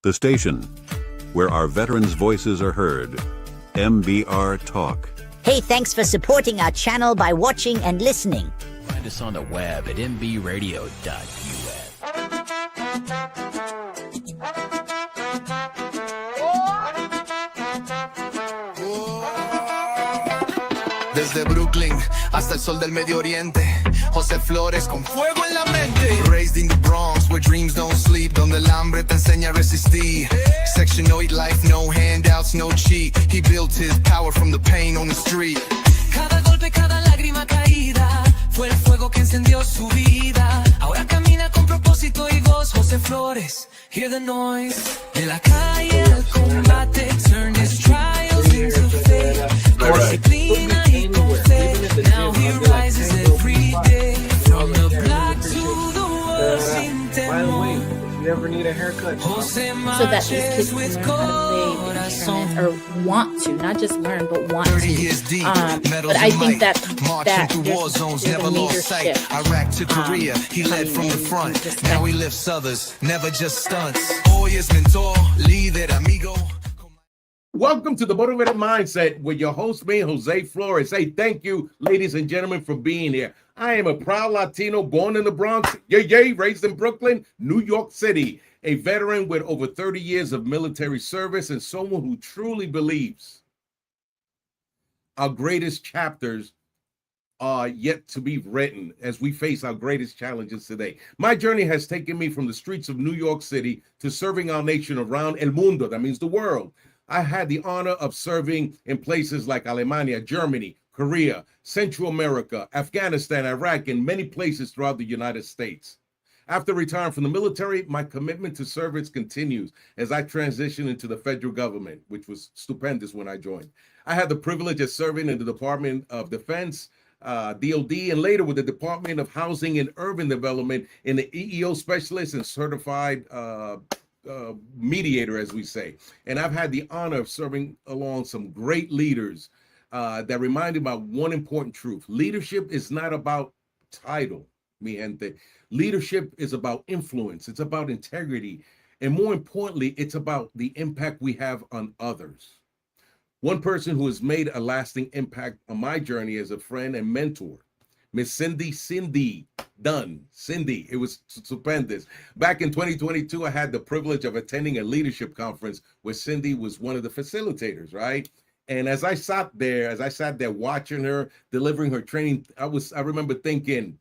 The station where our veterans' voices are heard. MBR Talk. Hey, thanks for supporting our channel by watching and listening. Find us on the web at mbradio.us. Desde Brooklyn hasta el sol del Medio Oriente, José Flores con fuego en la mente. Raised in the Bronx where dreams don't sleep, donde el hambre te enseña a resistir. Section 8 life, no handouts, no cheat. He built his power from the pain on the street. Cada golpe, cada lágrima caída fue el fuego que encendió su vida. Ahora camina con propósito y voz. José Flores, hear the noise. De la calle al combate, turn his trials into faith. Con disciplina y con fe, now he rises every day. From the block to the world sin temor. You ever need a haircut? So that these kids can learn how to play instruments or want to, not just learn, but want to. But I think that there's a major shift. Iraq to Korea, he led from the front. Now he lifts others, never just stunts. Hoy es mentor, líder, amigo. Welcome to the Motivated Mindset with your host, me, Jose Flores. Hey, thank you, ladies and gentlemen, for being here. I am a proud Latino born in the Bronx, raised in Brooklyn, New York City, a veteran with over 30 years of military service and someone who truly believes our greatest chapters are yet to be written as we face our greatest challenges today. My journey has taken me from the streets of New York City to serving our nation around el mundo, that means the world. I had the honor of serving in places like Alemania, Germany, Korea, Central America, Afghanistan, Iraq, and many places throughout the United States. After retiring from the military, my commitment to service continues as I transition into the federal government, which was stupendous when I joined. I had the privilege of serving in the Department of Defense, DOD, and later with the Department of Housing and Urban Development in the EEO specialist and certified mediator, as we say. And I've had the honor of serving along some great leaders that reminded me about one important truth. Leadership is not about title, mi gente. Leadership is about influence. It's about integrity. And more importantly, it's about the impact we have on others. One person who has made a lasting impact on my journey as a friend and mentor, Miss Cindy Dunn. Cindy, it was stupendous. Back in 2022, I had the privilege of attending a leadership conference where Cindy was one of the facilitators, right? And as I sat there watching her, delivering her training, I remember thinking,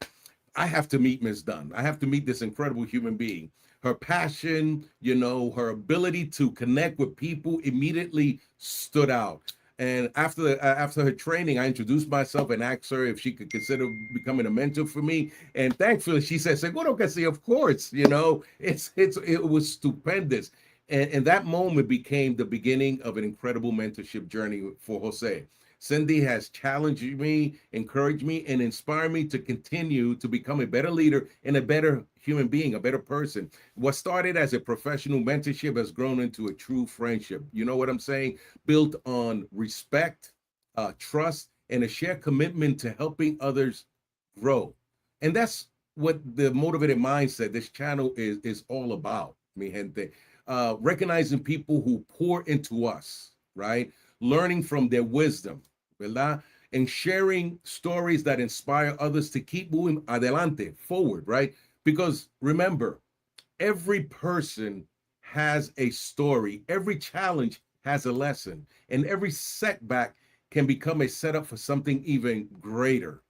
I have to meet Miss Dunn. I have to meet this incredible human being. Her passion, her ability to connect with people immediately stood out. And after her training, I introduced myself and asked her if she could consider becoming a mentor for me. And thankfully, she said, "Seguro que sí, of course." It was stupendous. And that moment became the beginning of an incredible mentorship journey for Jose. Cindy has challenged me, encouraged me, and inspired me to continue to become a better leader and a better human being, a better person. What started as a professional mentorship has grown into a true friendship. You know what I'm saying? Built on respect, trust, and a shared commitment to helping others grow. And that's what the Motivated Mindset, this channel is all about, mi gente. Recognizing people who pour into us, right? Learning from their wisdom, ¿verdad? And sharing stories that inspire others to keep moving adelante, forward, right? Because remember, every person has a story. Every challenge has a lesson. And every setback can become a setup for something even greater,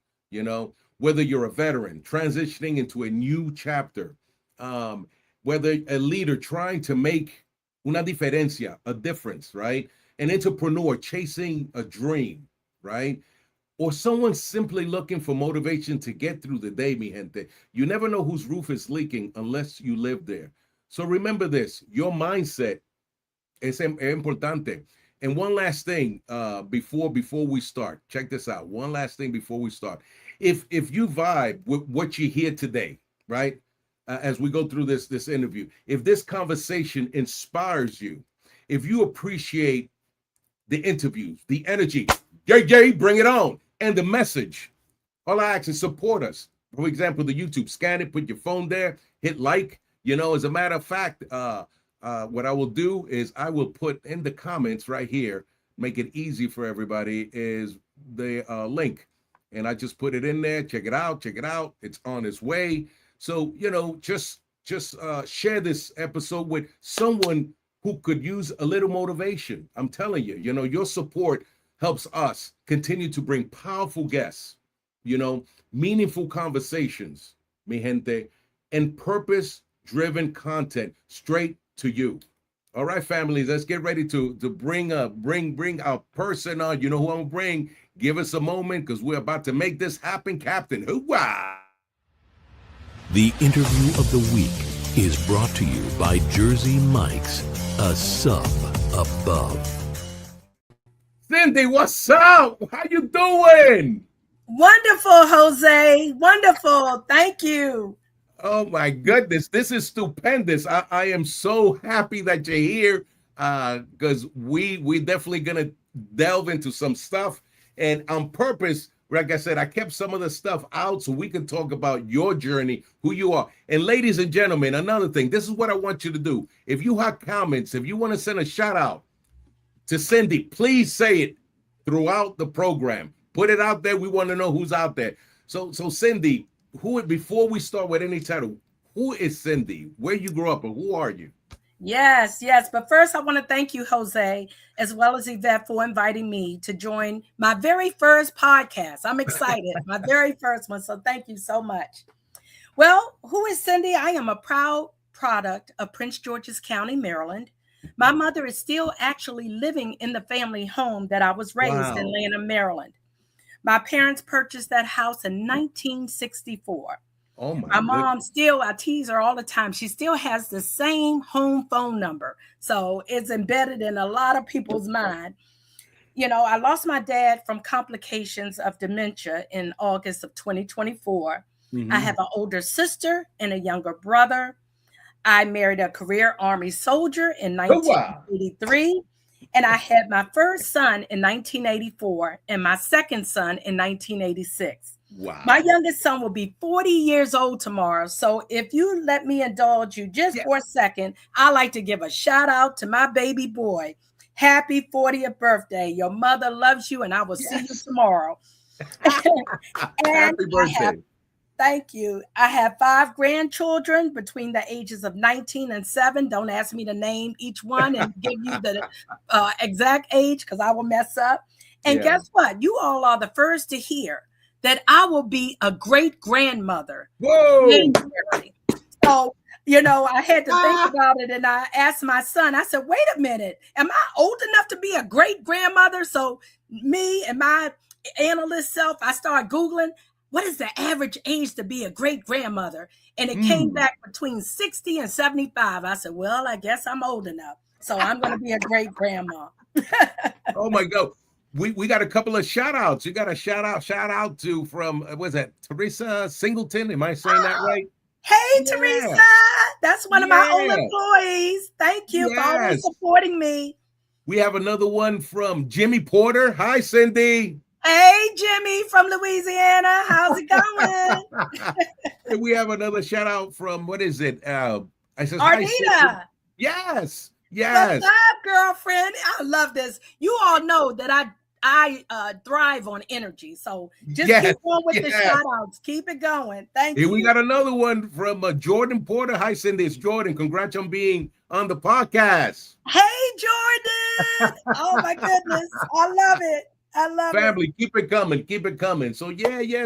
whether you're a veteran transitioning into a new chapter, whether a leader trying to make una diferencia, a difference, right? An entrepreneur chasing a dream, right? Or someone simply looking for motivation to get through the day, mi gente. You never know whose roof is leaking unless you live there. So remember this, your mindset es importante. And one last thing before we start, check this out. One last thing before we start. If you vibe with what you hear today, right? As we go through this interview, if this conversation inspires you, if you appreciate the interviews, the energy, bring it on, and the message, all I ask is support us. For example, the YouTube, scan it, put your phone there, hit like. As a matter of fact, what I will do is I will put in the comments right here, make it easy for everybody, is the link. And I just put it in there. Check it out. Check it out. It's on its way. So, just share this episode with someone who could use a little motivation. I'm telling you, your support helps us continue to bring powerful guests, meaningful conversations, mi gente, and purpose-driven content straight to you. All right, families, let's get ready to bring our person on. You know who I'm gonna bring? Give us a moment, because we're about to make this happen, Captain. Hoorah! The interview of the week is brought to you by Jersey Mike's, a sub above. Cindy, what's up? How you doing? Wonderful, Jose. Wonderful. Thank you. Oh my goodness, this is stupendous. I am so happy that you're here, because we definitely gonna delve into some stuff. And on purpose, like I said, I kept some of the stuff out so we can talk about your journey, who you are. And ladies and gentlemen, another thing, this is what I want you to do. If you have comments, if you want to send a shout out to Cindy, please say it throughout the program. Put it out there. We want to know who's out there. So Cindy, before we start with any title, who is Cindy? Where you grew up and who are you? Yes. But first, I want to thank you, Jose, as well as Yvette, for inviting me to join my very first podcast. I'm excited. My very first one. So thank you so much. Well, who is Cindy? I am a proud product of Prince George's County, Maryland. My mother is still actually living in the family home that I was raised in Lanham, Maryland. My parents purchased that house in 1964. Oh my mom still, I tease her all the time. She still has the same home phone number. So it's embedded in a lot of people's mind. I lost my dad from complications of dementia in August of 2024. Mm-hmm. I have an older sister and a younger brother. I married a career Army soldier in 1983. And I had my first son in 1984 and my second son in 1986. Wow. My youngest son will be 40 years old tomorrow. So if you let me indulge you just for a second, I like to give a shout out to my baby boy. Happy 40th birthday. Your mother loves you and I will see you tomorrow. Happy birthday. Thank you. I have 5 grandchildren between the ages of 19 and 7. Don't ask me to name each one and give you the exact age because I will mess up. And guess what? You all are the first to hear that I will be a great grandmother. Whoa! So, I had to think about it, and I asked my son, I said, wait a minute, am I old enough to be a great grandmother? So me and my analyst self, I started Googling, what is the average age to be a great grandmother? And it came back between 60 and 75. I said, well, I guess I'm old enough. So I'm going to be a great grandma. Oh my God. We got a couple of shout outs. You got a shout out to from, what's that, Teresa Singleton? Am I saying that right? Hey, Teresa. That's one of my old employees. Thank you for always supporting me. We have another one from Jimmy Porter. Hi, Cindy. Hey, Jimmy from Louisiana. How's it going? And we have another shout out from, what is it? I said, Arnita. Yes. What's up, girlfriend? I love this. You all know that I thrive on energy. So just keep on with the shout outs. Keep it going. Thank you. We got another one from Jordan Porter. Hi, Cindy. It's Jordan. Congrats on being on the podcast. Hey, Jordan. Oh, my goodness. I love it. Family, keep it coming. Keep it coming. So,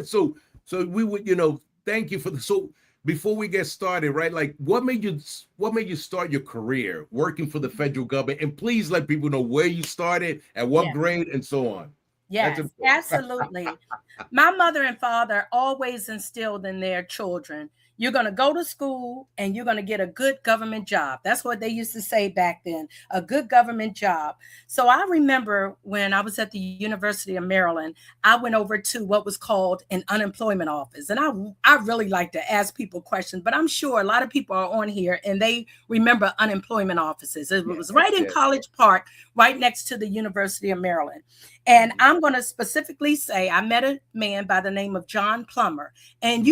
So we would, thank you for the. So before we get started, right? Like, what made you start your career working for the federal government? And please let people know where you started, at what grade, and so on. Yes, absolutely. My mother and father always instilled in their children, you're going to go to school and you're going to get a good government job. That's what they used to say back then, a good government job. So I remember when I was at the University of Maryland, I went over to what was called an unemployment office. And I really like to ask people questions, but I'm sure a lot of people are on here and they remember unemployment offices. It was right in College Park, right next to the University of Maryland. And I'm going to specifically say I met a man by the name of John Plummer. And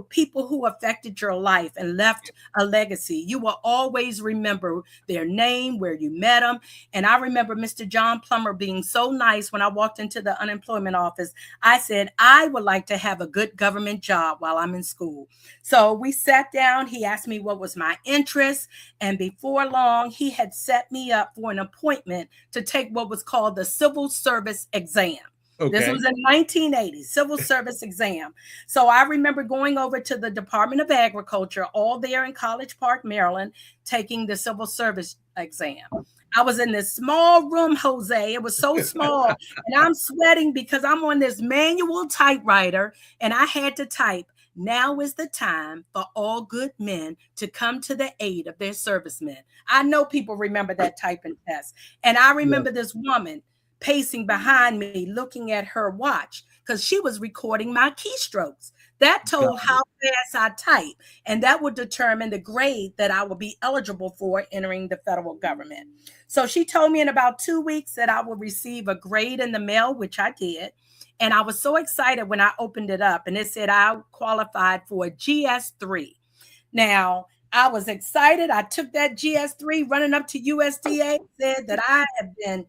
people who are affected your life and left a legacy, you will always remember their name, where you met them. And I remember Mr. John Plummer being so nice when I walked into the unemployment office. I said, I would like to have a good government job while I'm in school. So we sat down. He asked me what was my interest. And before long, he had set me up for an appointment to take what was called the civil service exam. Okay. This was in 1980, civil service exam. So I remember going over to the Department of Agriculture, all there in College Park, Maryland, taking the civil service exam. I was in this small room, Jose. It was so small. And I'm sweating because I'm on this manual typewriter and I had to type, "Now is the time for all good men to come to the aid of their servicemen." I know people remember that typing test. And I remember this woman pacing behind me, looking at her watch because she was recording my keystrokes. That told how fast I type, and that would determine the grade that I would be eligible for entering the federal government. So she told me in about 2 weeks that I would receive a grade in the mail, which I did. And I was so excited when I opened it up and it said I qualified for a GS3. Now, I was excited. I took that GS3 running up to USDA, said that I have been,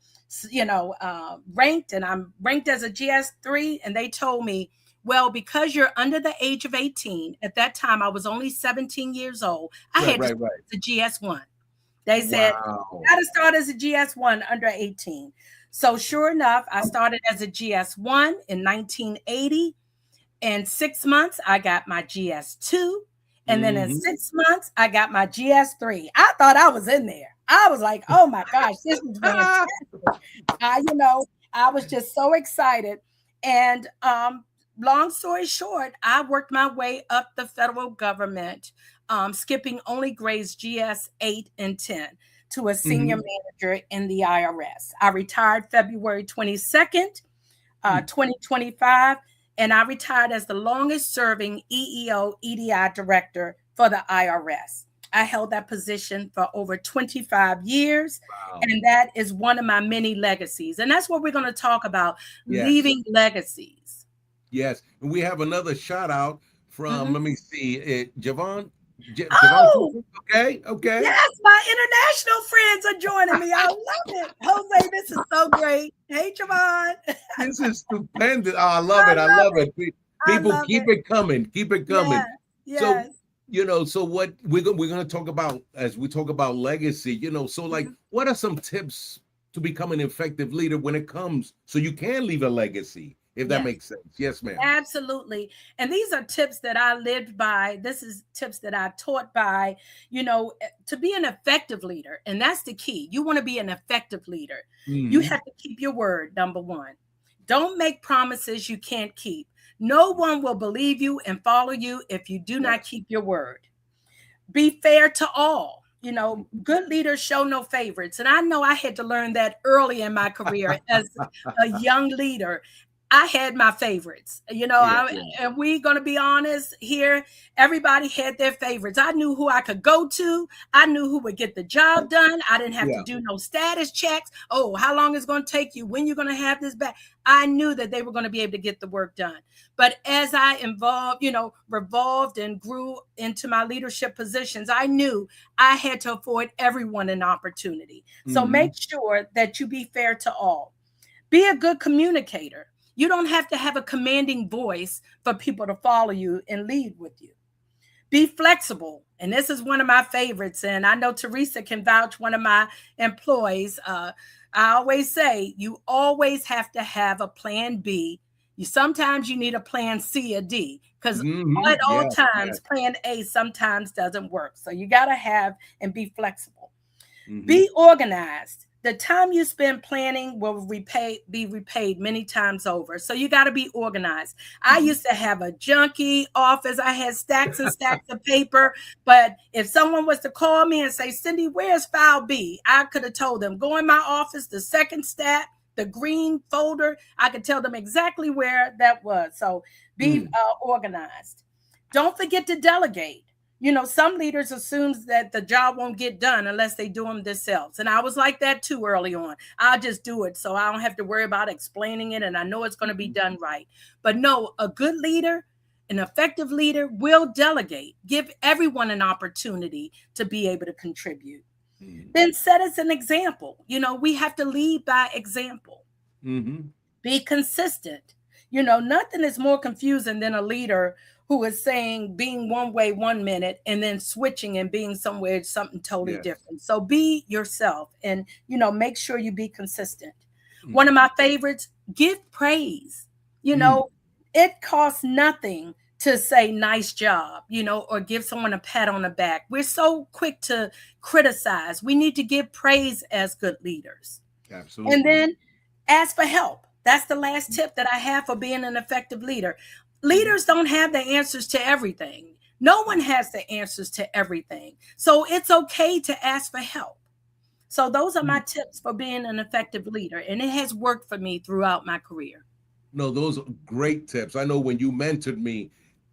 ranked, and I'm ranked as a GS3. And they told me, well, because you're under the age of 18, at that time, I was only 17 years old. I had to start as a GS1. They said, you got to start as a GS1 under 18. So sure enough, I started as a GS1 in 1980. In 6 months, I got my GS2. And then in 6 months, I got my GS3. I thought I was in there. I was like, oh my gosh, this is fantastic. I was just so excited. And long story short, I worked my way up the federal government, skipping only grades GS 8 and 10 to a senior manager in the IRS. I retired February 22nd, 2025. And I retired as the longest serving EEO EDI director for the IRS. I held that position for over 25 years. Wow. And that is one of my many legacies. And that's what we're going to talk about, leaving legacies. Yes. And we have another shout out from, let me see, Javon. Okay. Yes, my international friends are joining me. I love it. Jose, this is so great. Hey, Javon. This is stupendous. Oh, I love it. People, keep it coming. Keep it coming. Yes. So, so what we're going to talk about as we talk about legacy, so like, what are some tips to become an effective leader when it comes so you can leave a legacy? If that makes sense. Yes, ma'am. Absolutely. And these are tips that I lived by. This is tips that I taught by, to be an effective leader. And that's the key. You want to be an effective leader. You have to keep your word, number one. Don't make promises you can't keep. No one will believe you and follow you if you do not keep your word. Be fair to all. Good leaders show no favorites. And I know I had to learn that early in my career as a young leader. I had my favorites, and we're going to be honest here. Everybody had their favorites. I knew who I could go to. I knew who would get the job done. I didn't have to do no status checks. Oh, how long it's going to take you? When you're going to have this back? I knew that they were going to be able to get the work done. But as I revolved and grew into my leadership positions, I knew I had to afford everyone an opportunity. So make sure that you be fair to all. Be a good communicator. You don't have to have a commanding voice for people to follow you and lead with you. Be flexible. And this is one of my favorites. And I know Teresa can vouch, one of my employees. I always say, you always have to have a plan B. Sometimes you need a plan C or D, because at all times, plan A sometimes doesn't work. So you got to have and be flexible. Be organized. The time you spend planning will be repaid many times over. So you got to be organized. I used to have a junky office. I had stacks and stacks of paper. But if someone was to call me and say, Cindy, where's file B? I could have told them, go in my office, the second stack, the green folder. I could tell them exactly where that was. So be organized. Don't forget to delegate. Some leaders assume that the job won't get done unless they do them themselves. And I was like that too early on. I'll just do it so I don't have to worry about explaining it. And I know it's going to be done right. But no, a good leader An effective leader will delegate, give everyone an opportunity to be able to contribute. Then set as an example. We have to lead by example. Be consistent. Nothing is more confusing than a leader who is saying being one way 1 minute and then switching and being somewhere something totally different. So be yourself and make sure you be consistent. One of my favorites, give praise. It costs nothing to say nice job, or give someone a pat on the back. We're so quick to criticize. We need to give praise as good leaders. Absolutely. And then ask for help. That's the last tip that I have for being an effective leader. Leaders don't have the answers to everything. No one has the answers to everything. So it's okay to ask for help. So those are my tips for being an effective leader. And it has worked for me throughout my career. No, those are great tips. I know when you mentored me,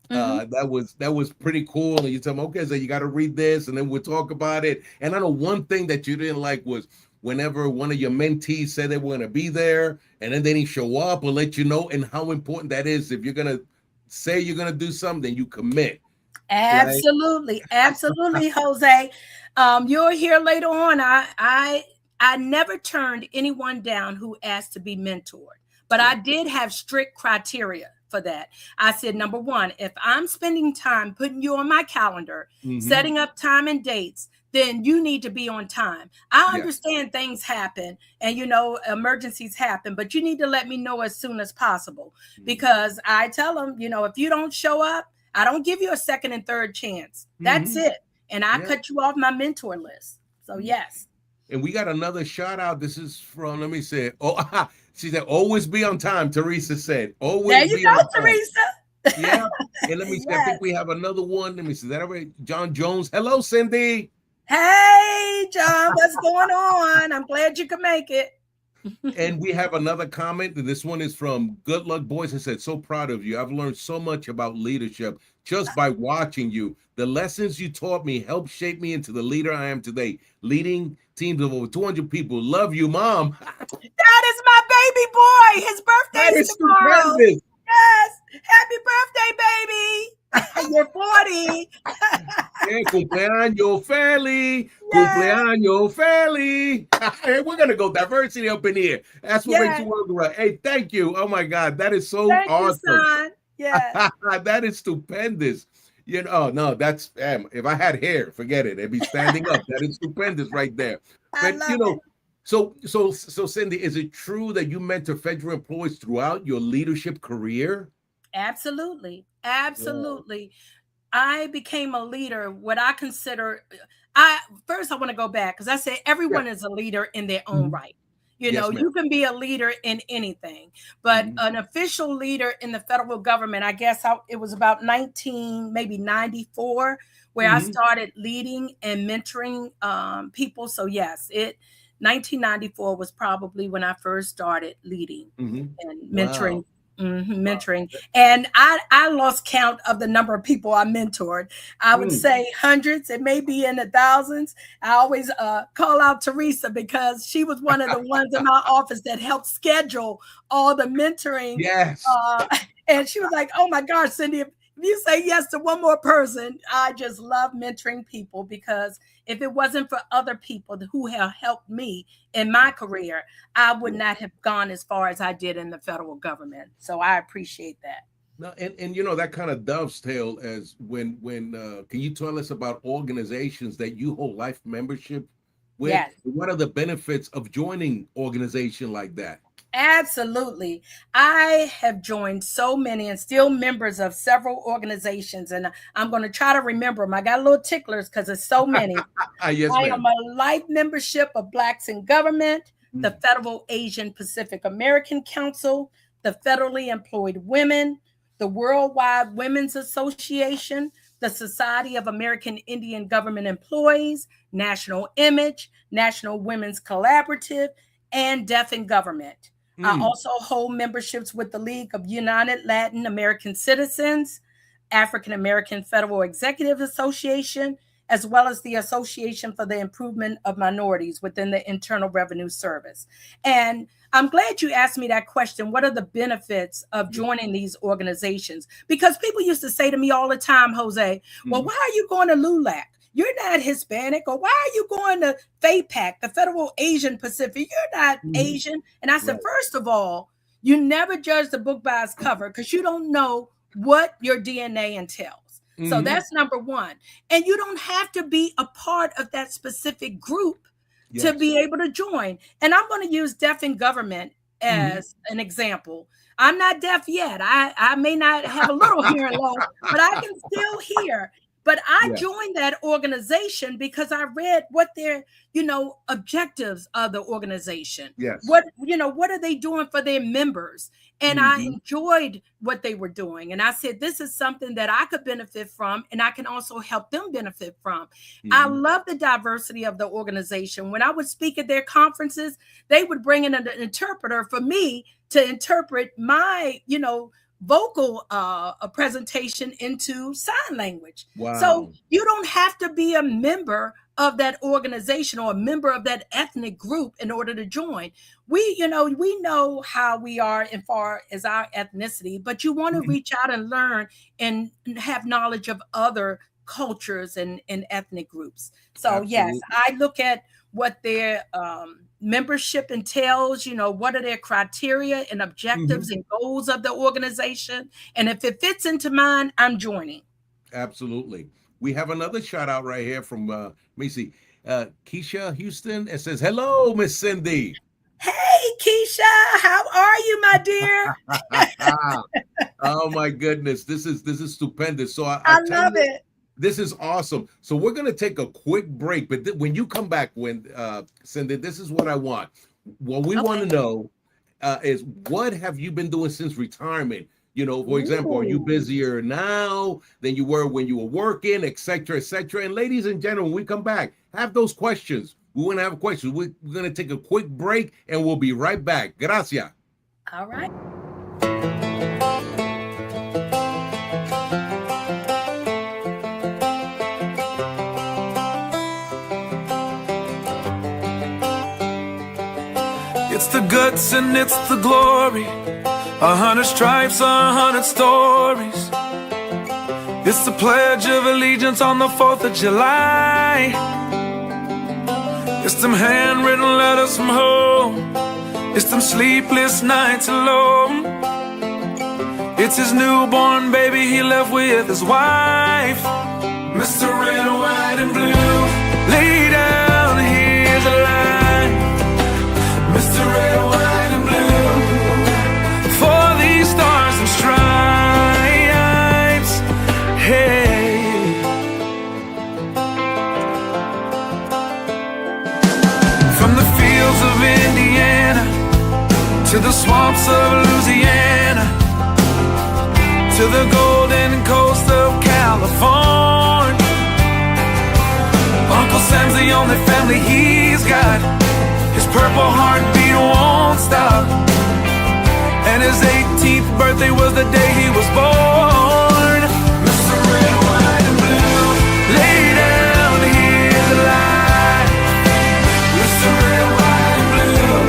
that was pretty cool. And you tell me, okay, so you got to read this and then we'll talk about it. And I know one thing that you didn't like was whenever one of your mentees said they were going to be there and then they didn't show up or let you know, and how important that is. If you're going to say you're going to do something, then you commit. Absolutely. Right? Absolutely, Jose. You'll hear later on. I never turned anyone down who asked to be mentored, but I did have strict criteria for that. I said, number one, if I'm spending time putting you on my calendar, setting up time and dates, then you need to be on time. I understand things happen and, emergencies happen, but you need to let me know as soon as possible, because I tell them, if you don't show up, I don't give you a second and third chance. That's it. And I cut you off my mentor list. So yes. And we got another shout out. This is from, let me say, she said, always be on time. Teresa said, always there you be go, on time. Teresa. Yeah. And let me see, I think we have another one. Let me see, that already? John Jones. Hello, Cindy. Hey, John, what's going on? I'm glad you could make it. And we have another comment. This one is from Good Luck Boys and said, so proud of you. I've learned so much about leadership just by watching you. The lessons you taught me helped shape me into the leader I am today. Leading teams of over 200 people. Love you, Mom. That is my baby boy. His birthday is tomorrow. Stupendous. Yes. Happy birthday, baby. You're 40. Cumpleaños feliz. Cumpleaños feliz. Hey, we're going to go diversity up in here. That's what makes the world go. Hey, thank you. Oh, my God. That is so awesome. You, son. Yeah. That is stupendous. No, that's, if I had hair, forget it. It'd be standing up. That is stupendous right there. But, it. So Cindy, is it true that you mentor federal employees throughout your leadership career? Absolutely. Absolutely. I became a leader, what I consider, first I want to go back because I said everyone is a leader in their own right. You can be a leader in anything, but an official leader in the federal government, I guess it was about 1994 where I started leading and mentoring people. So yes, 1994 was probably when I first started leading and mentoring. Wow. Mentoring. And I lost count of the number of people I mentored. I would say hundreds. It may be in the thousands. I always call out Teresa because she was one of the ones in my office that helped schedule all the mentoring. Yes. And she was like, oh my gosh, Cindy, if you say yes to one more person, I just love mentoring people, because if it wasn't for other people who have helped me in my career, I would not have gone as far as I did in the federal government. So I appreciate that. No, and that kind of dovetail as when can you tell us about organizations that you hold life membership with? Yes. What are the benefits of joining organization like that? Absolutely. I have joined so many and still members of several organizations, and I'm going to try to remember them. I got a little ticklers because it's so many. Yes, I am a life membership of Blacks in Government, the Federal Asian Pacific American Council, the Federally Employed Women, the Worldwide Women's Association, the Society of American Indian Government Employees, National Image, National Women's Collaborative, and Deaf in Government. I also hold memberships with the League of United Latin American Citizens, African American Federal Executive Association, as well as the Association for the Improvement of Minorities within the Internal Revenue Service. And I'm glad you asked me that question. What are the benefits of joining these organizations? Because people used to say to me all the time, Jose, well, why are you going to LULAC? You're not Hispanic. Or why are you going to FAPAC, the Federal Asian Pacific? You're not Asian. And I said, first of all, you never judge the book by its cover because you don't know what your DNA entails. So that's number one. And you don't have to be a part of that specific group to be able to join. And I'm going to use deaf in government as an example. I'm not deaf yet. I may not have a little hearing loss, but I can still hear. But I joined that organization because I read what their, objectives of the organization. Yes. What are they doing for their members? And I enjoyed what they were doing. And I said, this is something that I could benefit from, and I can also help them benefit from. I love the diversity of the organization. When I would speak at their conferences, they would bring in an interpreter for me to interpret my, vocal presentation into sign language. Wow. So you don't have to be a member of that organization or a member of that ethnic group in order to join. We know how we are as far as our ethnicity, but you want to reach out and learn and have knowledge of other cultures and ethnic groups. So absolutely. Yes, I look at what their membership entails, what are their criteria and objectives and goals of the organization. And if it fits into mine, I'm joining. Absolutely. We have another shout out right here from, let me see, Keisha Houston. It says, hello, Miss Cindy. Hey, Keisha, how are you, my dear? Oh my goodness. This is stupendous. So I love it. This is awesome. So we're going to take a quick break, but when you come back, Cindy, this is what I want. What we want to know is what have you been doing since retirement? For example, are you busier now than you were when you were working, et cetera, et cetera? And ladies and gentlemen, when we come back, have those questions. We want to have questions. We're going to take a quick break and we'll be right back. Gracias. All right. It's the guts and it's the glory. 100 stripes, 100 stories. It's the Pledge of Allegiance on the 4th of July. It's them handwritten letters from home. It's them sleepless nights alone. It's his newborn baby he left with his wife. Mr. Red, White, and Blue, lay down, here's a line. Mr. Red, White, and Blue, for these stars and stripes, hey. From the fields of Indiana to the swamps of Louisiana, to the golden coast of California, Uncle Sam's the only family he's got. His purple heartbeat won't stop. And his 18th birthday was the day he was born. Mr. Red, White, and Blue, lay down, here's a line. Mr. Red, White, and Blue,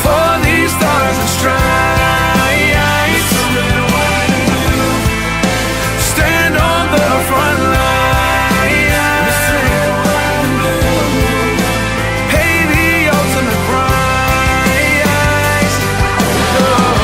for these stars and stripes. Mr. Red, White, and Blue, stand on the front line. Mr. Red, White, and Blue, pay the ultimate price. Oh.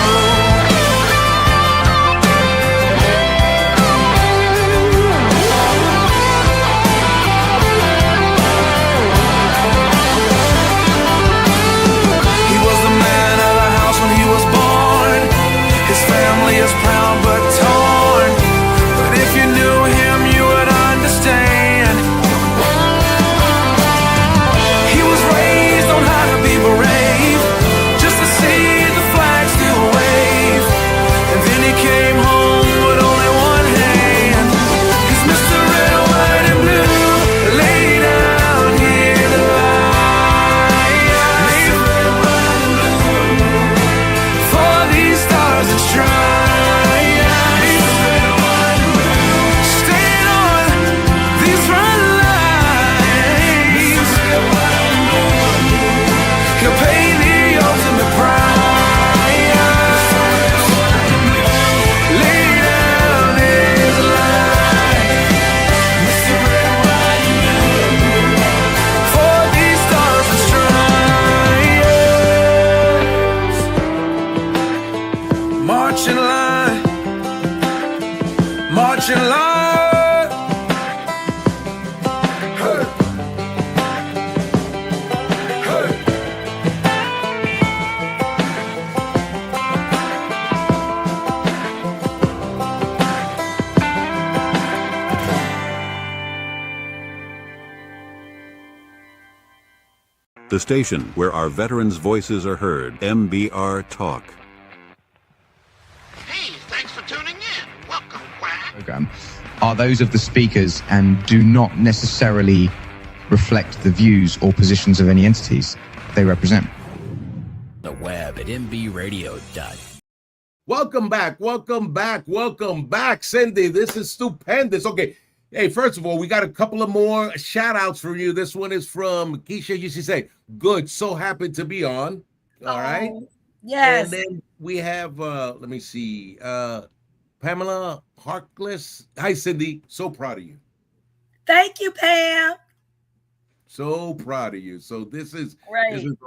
The station where our veterans' voices are heard. MBR Talk. Hey, thanks for tuning in. Welcome, Quack. Program are those of the speakers and do not necessarily reflect the views or positions of any entities they represent. The web at mbradio.com. Welcome back, Cindy. This is stupendous. Okay, hey, first of all, we got a couple of more shout outs for you. This one is from Keisha. You should say, good, so happy to be on. All right. Yes. And then we have, let me see, Pamela Harkless. Hi, Cindy. So proud of you. Thank you, Pam. So proud of you. So this is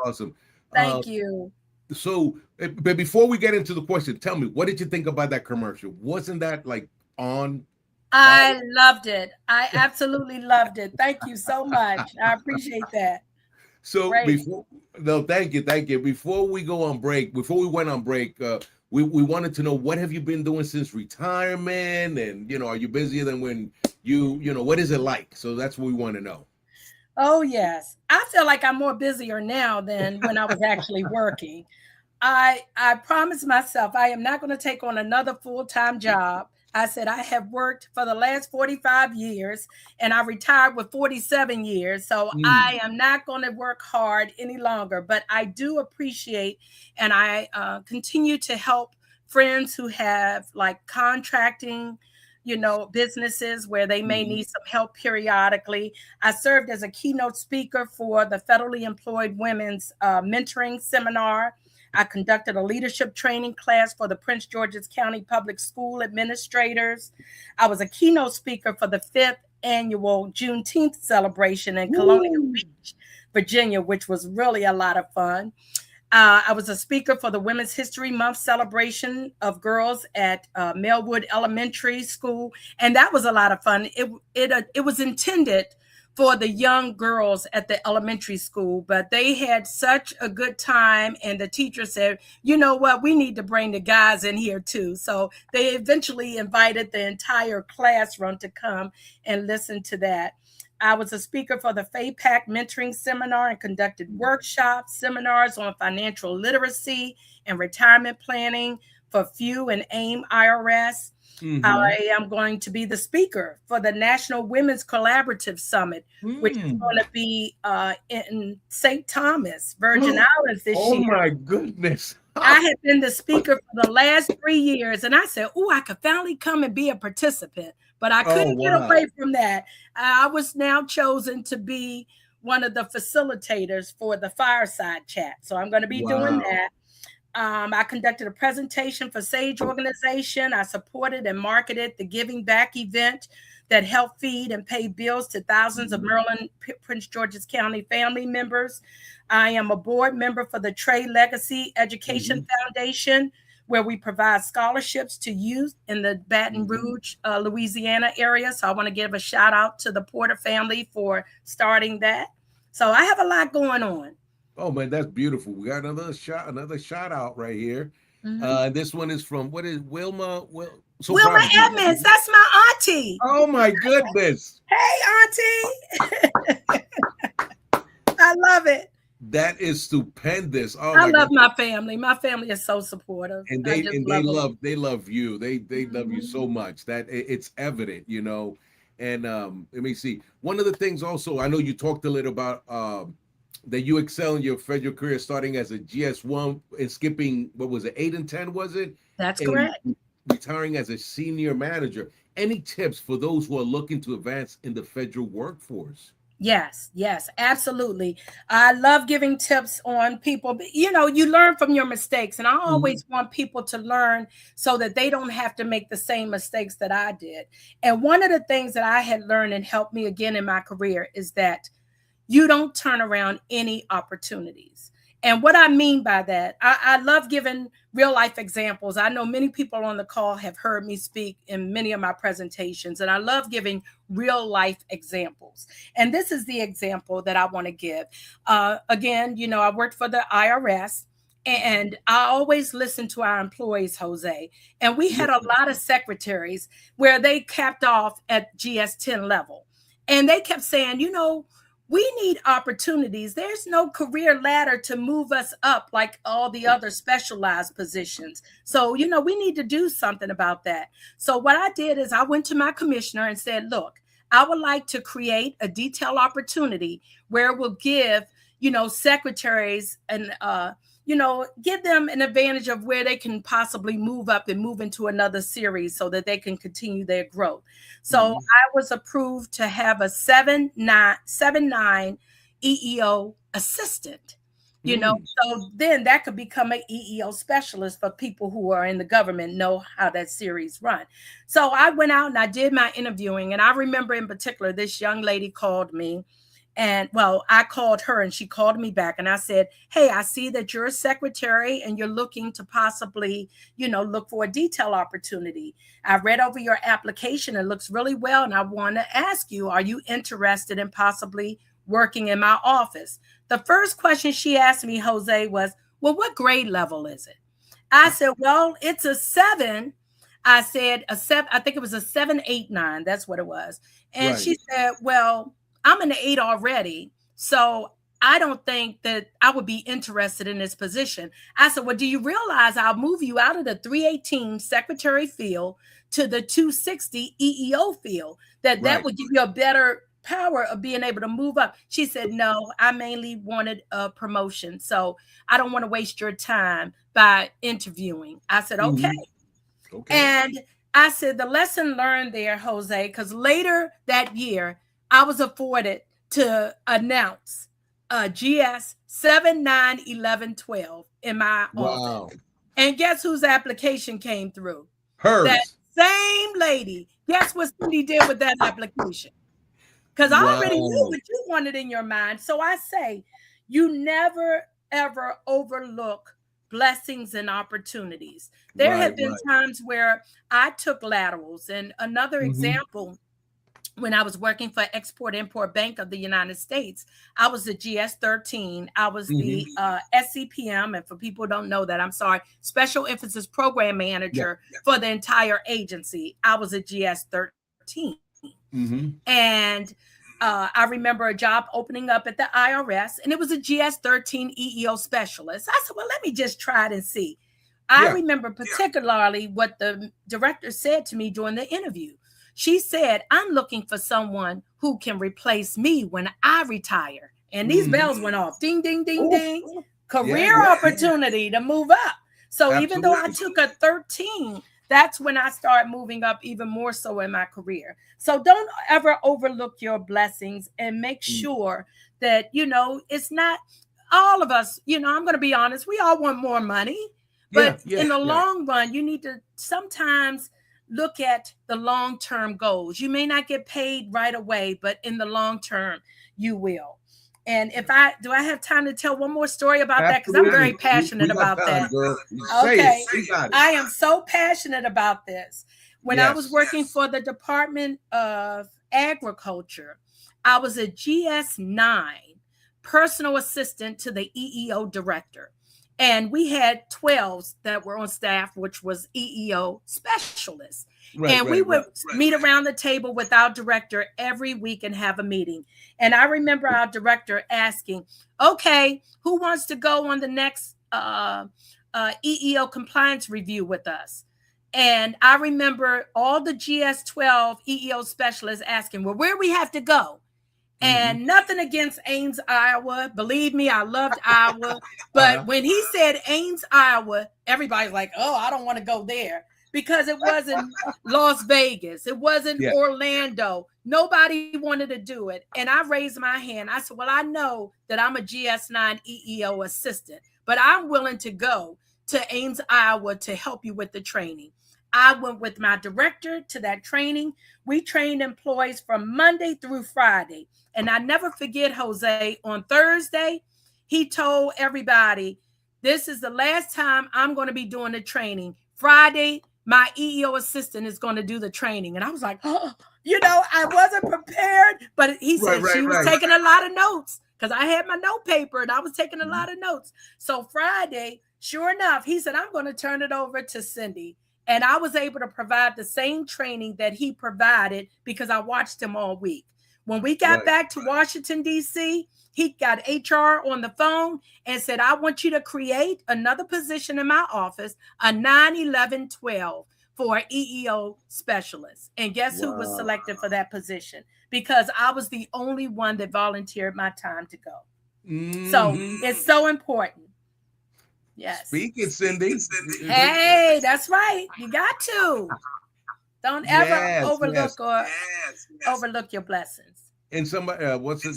awesome. Thank you. So, but before we get into the question, tell me, what did you think about that commercial? Wasn't that like on? I loved it. I absolutely loved it. Thank you so much. I appreciate that. So thank you. Before we go on break, before we went on break, we wanted to know, what have you been doing since retirement? And, are you busier than when what is it like? So that's what we want to know. Oh, yes. I feel like I'm more busier now than when I was actually working. I promised myself I am not going to take on another full-time job. I said I have worked for the last 45 years and I retired with 47 years. So I am not going to work hard any longer, but I do appreciate and I continue to help friends who have like contracting, businesses where they may need some help periodically. I served as a keynote speaker for the Federally Employed Women's Mentoring Seminar. I conducted a leadership training class for the Prince George's County Public School administrators. I was a keynote speaker for the 5th annual Juneteenth celebration in Colonial Beach, Virginia, which was really a lot of fun. I was a speaker for the Women's History Month celebration of girls at Millwood Elementary School, and that was a lot of fun. It was intended for the young girls at the elementary school, but they had such a good time, and the teacher said, you know what, we need to bring the guys in here too. So they eventually invited the entire classroom to come and listen to that. I was a speaker for the FAPAC mentoring seminar and conducted workshops, seminars on financial literacy and retirement planning for FEW and AIM IRS. I am going to be the speaker for the National Women's Collaborative Summit, which is going to be in St. Thomas, Virgin Islands this year. Oh my goodness. I have been the speaker for the last 3 years, and I said, I could finally come and be a participant, but I couldn't get away from that. I was now chosen to be one of the facilitators for the fireside chat. So I'm going to be doing that. I conducted a presentation for SAGE organization. I supported and marketed the Giving Back event that helped feed and pay bills to thousands of Maryland, Prince George's County family members. I am a board member for the Trey Legacy Education Foundation, where we provide scholarships to youth in the Baton Rouge, Louisiana area. So I want to give a shout out to the Porter family for starting that. So I have a lot going on. Oh man, that's beautiful. We got another shout out right here. This one is from, what is Wilma? Wilma Edmonds. That's my auntie. Oh my goodness. Hey, auntie. I love it. That is stupendous. Oh, I love my family. My family is so supportive. And they love you. They love you so much that it's evident, And let me see. One of the things also, I know you talked a little about that you excel in your federal career starting as a GS1 and skipping, what was it, 8 and 10, was it? That's correct. Retiring as a senior manager. Any tips for those who are looking to advance in the federal workforce? Yes, absolutely. I love giving tips on people. You learn from your mistakes, and I always want people to learn so that they don't have to make the same mistakes that I did. And one of the things that I had learned and helped me again in my career is that you don't turn around any opportunities. And what I mean by that, I love giving real life examples. I know many people on the call have heard me speak in many of my presentations, and I love giving real life examples. And this is the example that I want to give. Again, I worked for the IRS, and I always listen to our employees, Jose. And we had a lot of secretaries where they capped off at GS10 level. And they kept saying, We need opportunities. There's no career ladder to move us up like all the other specialized positions. So, we need to do something about that. So what I did is I went to my commissioner and said, look, I would like to create a detailed opportunity where we'll give, secretaries and, give them an advantage of where they can possibly move up and move into another series so that they can continue their growth. So I was approved to have a 7-9 EEO assistant, so then that could become an EEO specialist for people who are in the government, know how that series run. So I went out and I did my interviewing. And I remember in particular, this young lady called me. And I called her and she called me back and I said, hey, I see that you're a secretary and you're looking to possibly, look for a detail opportunity. I read over your application. It looks really well. And I want to ask you, are you interested in possibly working in my office? The first question she asked me, Jose, was, well, what grade level is it? I said, well, it's a 7. I said a 7. I think it was a 7, 8, 9. That's what it was. And she said, well, I'm an 8 already, so I don't think that I would be interested in this position. I said, well, do you realize I'll move you out of the 318 secretary field to the 260 EEO field, that would give you a better power of being able to move up? She said, no, I mainly wanted a promotion, so I don't want to waste your time by interviewing. I said, okay. And I said, the lesson learned there, Jose, because later that year, I was afforded to announce GS 7, 9, 11, 12 in my office. And guess whose application came through? Hers. That same lady. Guess what Cindy did with that application? Because I already knew what you wanted in your mind. So I say, you never, ever overlook blessings and opportunities. There have been times where I took laterals. And another example, when I was working for Export-Import Bank of the United States, I was the GS-13. I was the SCPM, and for people who don't know that, I'm sorry, Special Emphasis Program Manager for the entire agency. I was a GS-13. And I remember a job opening up at the IRS, and it was a GS-13 EEO specialist. I said, well, let me just try it and see. I remember particularly what the director said to me during the interview. She said, I'm looking for someone who can replace me when I retire. And these bells went off. Ding, ding, ding, ding. Career opportunity to move up. So even though I took a 13, that's when I started moving up even more so in my career. So don't ever overlook your blessings and make sure that, it's not all of us, I'm going to be honest, we all want more money. But in the long run, you need to sometimes look at the long-term goals. You may not get paid right away, but in the long term, you will. And do I have time to tell one more story about that? Because I'm very passionate about that. Okay. I am so passionate about this. When I was working for the Department of Agriculture, I was a GS-9 personal assistant to the EEO director. And we had 12s that were on staff, which was EEO specialists. We would meet around the table with our director every week and have a meeting. And I remember our director asking, okay, who wants to go on the next EEO compliance review with us? And I remember all the GS-12 EEO specialists asking, well, where we have to go? And nothing against Ames, Iowa. Believe me, I loved Iowa. But when he said Ames, Iowa, everybody's like, oh, I don't want to go there. Because it wasn't Las Vegas. It wasn't Orlando. Nobody wanted to do it. And I raised my hand. I said, well, I know that I'm a GS-9 EEO assistant, but I'm willing to go to Ames, Iowa to help you with the training. I went with my director to that training. We trained employees from Monday through Friday. And I never forget, Jose, on Thursday, he told everybody, this is the last time I'm going to be doing the training. Friday, my EEO assistant is going to do the training. And I was like, oh, I wasn't prepared. But he said she was taking a lot of notes because I had my note paper and I was taking a lot of notes. So Friday, sure enough, he said, I'm going to turn it over to Cindy. And I was able to provide the same training that he provided because I watched him all week. When we got back to Washington, D.C., he got HR on the phone and said, I want you to create another position in my office, a 9-11-12 for an EEO specialist. And guess who was selected for that position? Because I was the only one that volunteered my time to go. So it's so important. Yes. Speak it, Cindy. Hey, that's right. You got to. Don't ever overlook your blessings. And somebody,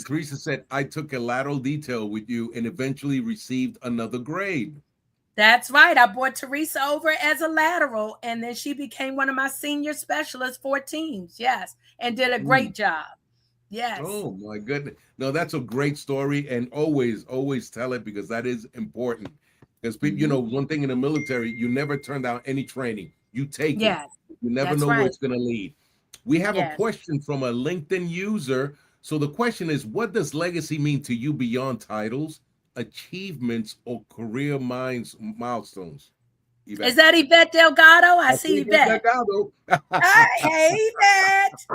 Teresa said, I took a lateral detail with you and eventually received another grade. That's right. I brought Teresa over as a lateral, and then she became one of my senior specialists for teams. Yes. And did a great job. Yes. Oh, my goodness. No, that's a great story. And always tell it, because that is important. Because, you know, one thing in the military, you never turn down any training. You take it. You never know where it's going to lead. We have a question from a LinkedIn user. So the question is, what does legacy mean to you beyond titles, achievements, or career milestones? Yvette. Is that Yvette Delgado? I see Yvette. Delgado. Hey, Yvette.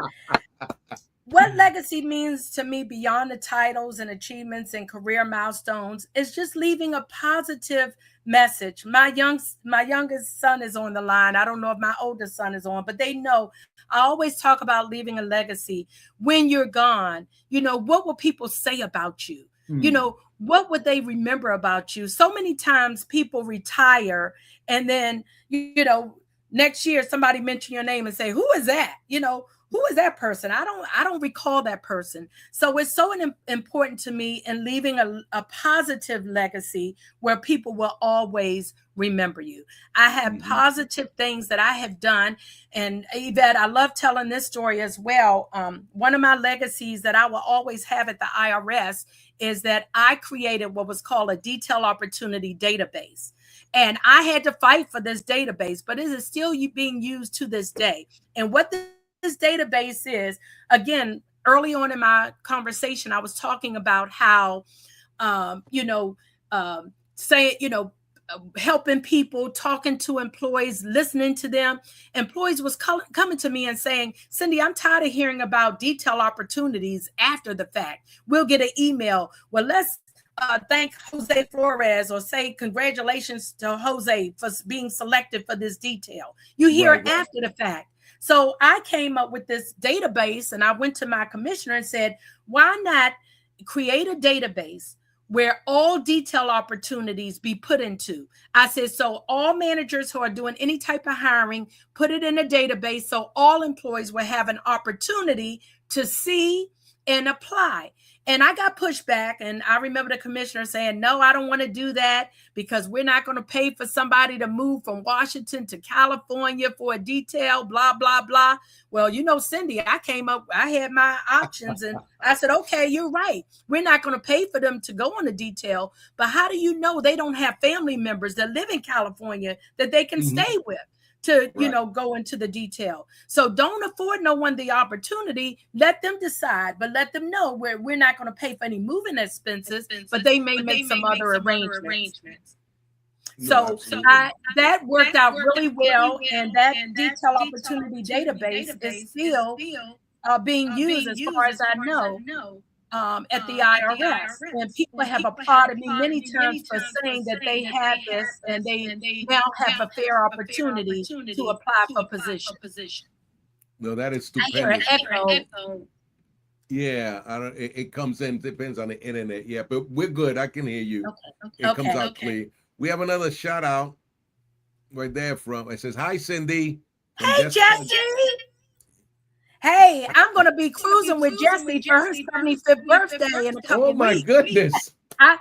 What legacy means to me beyond the titles and achievements and career milestones is just leaving a positive message. My youngest son is on the line. I don't know if my oldest son is on, but they know I always talk about leaving a legacy. When you're gone, you know, what will people say about you? You know, what would they remember about you? So many times people retire and then, you know, next year somebody mention your name and say, who is that? You know, who is that person? I don't recall that person. So it's so important to me in leaving a positive legacy where people will always remember you. I have positive things that I have done. And Yvette, I love telling this story as well. One of my legacies that I will always have at the IRS is that I created what was called a detail opportunity database. And I had to fight for this database, but it is still being used to this day. And what this database is, again, early on in my conversation, I was talking about how, helping people, talking to employees, listening to them. Employees was coming to me and saying, Cindy, I'm tired of hearing about detail opportunities after the fact. We'll get an email. Well, let's thank Jose Flores or say congratulations to Jose for being selected for this detail. You hear it after the fact. So I came up with this database and I went to my commissioner and said, why not create a database where all detail opportunities be put into? I said, so all managers who are doing any type of hiring, put it in a database so all employees will have an opportunity to see and apply. And I got pushback, and I remember the commissioner saying, no, I don't want to do that because we're not going to pay for somebody to move from Washington to California for a detail, blah, blah, blah. Well, you know, Cindy, I had my options, and I said, okay, you're right. We're not going to pay for them to go on a detail, but how do you know they don't have family members that live in California that they can stay with to, you know, go into the detail? So don't afford no one the opportunity. Let them decide, but let them know we're not going to pay for any moving expenses, but they may make some other arrangements. So that worked out really well, and that detail opportunity database is still being used as far as I know. At the IRS, and people have applauded me many times for saying that they have this and they now have a fair opportunity to apply for position. No, that is stupendous. I hear an echo. Yeah, it comes in, depends on the internet. Yeah, but we're good. I can hear you. It comes out clear. We have another shout out right there from, it says, hi, Cindy. Hey, Jesse. Hey, I'm going to be cruising with Jessie for her 75th birthday in a couple of weeks. Oh, my goodness. I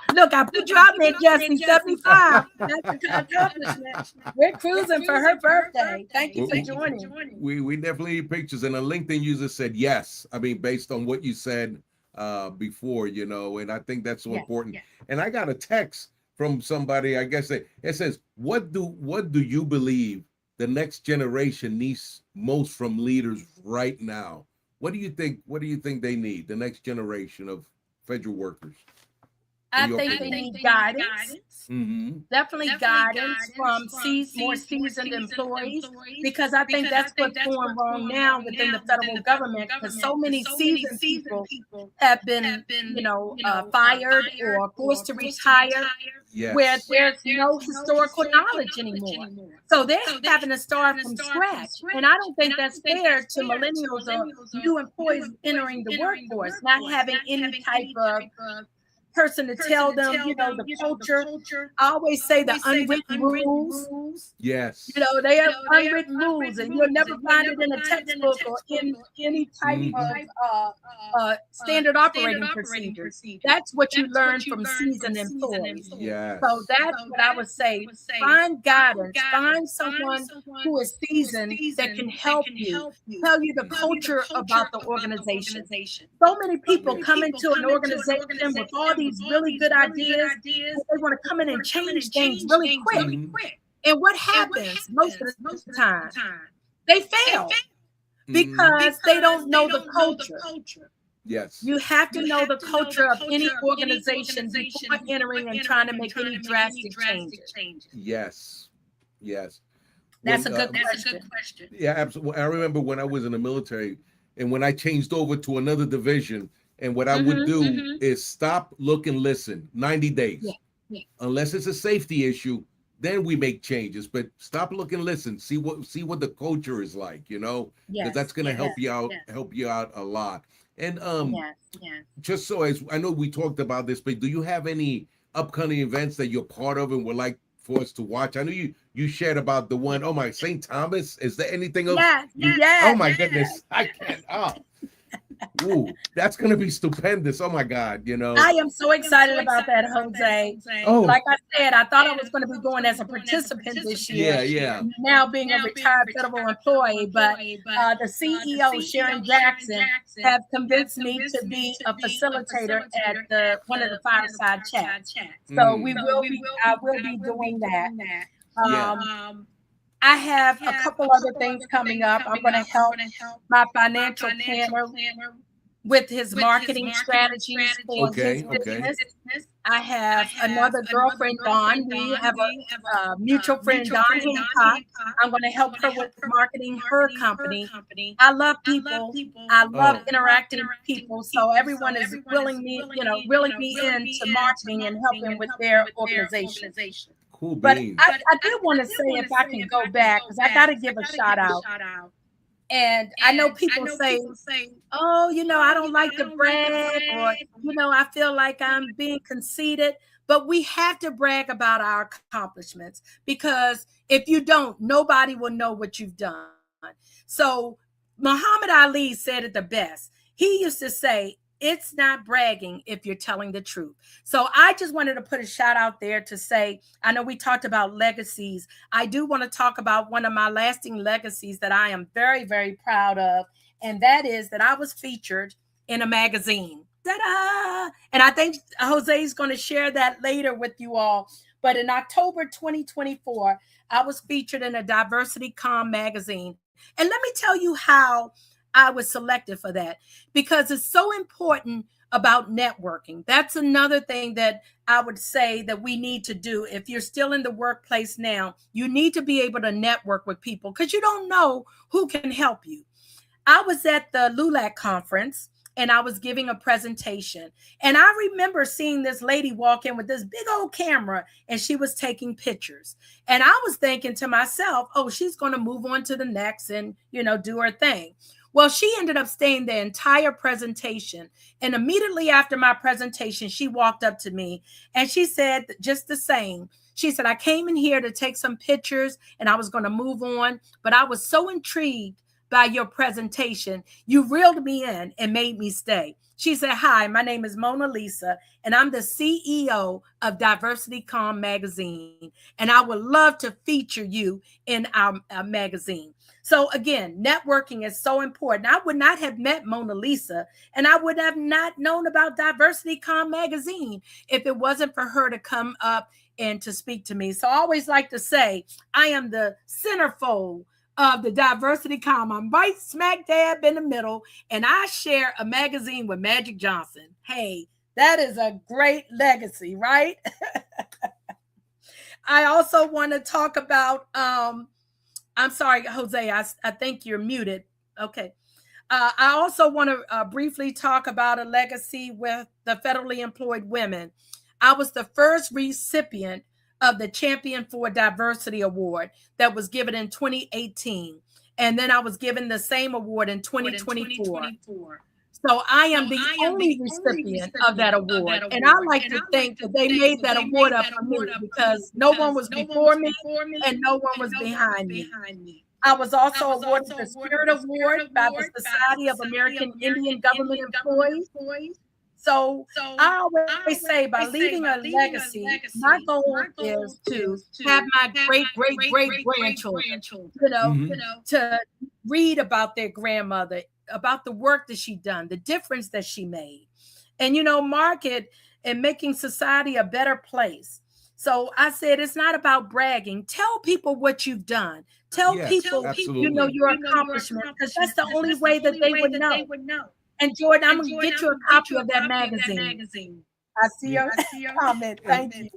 put you out there, Jessie, 75. That's an accomplishment. We're cruising for her birthday. Thank you for joining. We definitely need pictures. And a LinkedIn user said yes. I mean, based on what you said before, you know, and I think that's so important. Yeah. And I got a text from somebody, I guess it says, what do you believe the next generation needs most from leaders right now? What do you think they need, the next generation of federal workers? I think they need guidance. Definitely guidance from more seasoned employees, because I think that's what's going wrong now within the federal government, because so many seasoned people have been, fired or forced to retire, where there's no historical knowledge anymore. So they're having to start from scratch. And I don't think that's fair to millennials or new employees entering the workforce, not having any type of person to tell them, the culture. I always say the unwritten rules. Yes. They have unwritten rules, and you'll never find it in a textbook or in any type of standard operating procedures. That's what you learn from seasoned employees. Yes. So that's what I would say. Find guidance. Find someone who is seasoned that can help you, tell you the culture about the organization. So many people come into an organization with all these really good ideas. They want to come in and change things really quick. And what happens most of the time? They fail because they don't know the culture. Yes. You have to know the culture of any organization before entering and trying to make any drastic changes. Yes. Yes. That's a good question. Yeah, absolutely. I remember when I was in the military and when I changed over to another division, and what I would do is stop, look, and listen 90 days. Unless it's a safety issue, then we make changes. But stop, look, and listen. See what the culture is like, because that's going to help you out a lot. And just so as I know we talked about this, but do you have any upcoming events that you're part of and would like for us to watch? I know you shared about the one, St. Thomas. Is there anything else? Yes. Oh my goodness. I can't. Ooh, that's gonna be stupendous. Oh my God, I am so excited about that, Jose. Oh, like I said, I thought I was going to be going as a participant this year. Yeah. Now being a retired federal employee, but the CEO, Sharon Jackson, have convinced me to be a facilitator at one of the fireside chats. So I will be doing that. I have a couple other things coming up. I'm going to help my financial planner with his marketing strategies for his business. I have another girlfriend, Dawn. We have a mutual friend, Dawn Hancock. I'm going to help her with marketing her company. I love people. I love interacting with people. So everyone is reeling me into marketing and helping with their organization. Cool. But I did want to say, if I can go back, because I got to give a shout out. And I know people say, oh, I don't like to brag, or, I feel like I'm being conceited. But we have to brag about our accomplishments, because if you don't, nobody will know what you've done. So Muhammad Ali said it the best. He used to say, it's not bragging if you're telling the truth. So I just wanted to put a shout out there to say, I know we talked about legacies. I do want to talk about one of my lasting legacies that I am very, very proud of. And that is that I was featured in a magazine. Ta-da! And I think Jose is going to share that later with you all. But in October 2024, I was featured in a DiversityCom magazine. And let me tell you how I was selected for that, because it's so important about networking. That's another thing that I would say that we need to do. If you're still in the workplace now, you need to be able to network with people, because you don't know who can help you. I was at the LULAC conference and I was giving a presentation. And I remember seeing this lady walk in with this big old camera, and she was taking pictures. And I was thinking to myself, oh, she's going to move on to the next and, do her thing. Well, she ended up staying the entire presentation. And immediately after my presentation, she walked up to me and she said just the same. She said, I came in here to take some pictures and I was going to move on, but I was so intrigued by your presentation. You reeled me in and made me stay. She said, hi, my name is Mona Lisa, and I'm the CEO of DiversityCom magazine, and I would love to feature you in our magazine. So again, networking is so important. I would not have met Mona Lisa, and I would have not known about DiversityCom magazine if it wasn't for her to come up and to speak to me. So I always like to say, I am the centerfold of the DiversityCom. I'm right smack dab in the middle, and I share a magazine with Magic Johnson. Hey, That is a great legacy, right? I also want to talk about, I'm sorry, Jose, I think you're muted. Okay. I also want to briefly talk about a legacy with the federally employed women. I was the first recipient of the Champion for Diversity Award that was given in 2018. And then I was given the same award in 2024. So I am the only recipient of that award. And I like to think that they made that award up for me because no one was before me and no one was behind me. I was also awarded the Spirit Award by the Society of American Indian Government Employees. So I always say, by leaving a legacy, my goal is to have my great-great-great-grandchildren, to read about their grandmother, about the work that she done, the difference that she made, and, mark it and making society a better place. So I said, it's not about bragging. Tell people what you've done. Tell people, your accomplishment, because that's the only way that they would know. And Jordan, I'm going to get you a copy of that magazine. I see your comment. Thank you.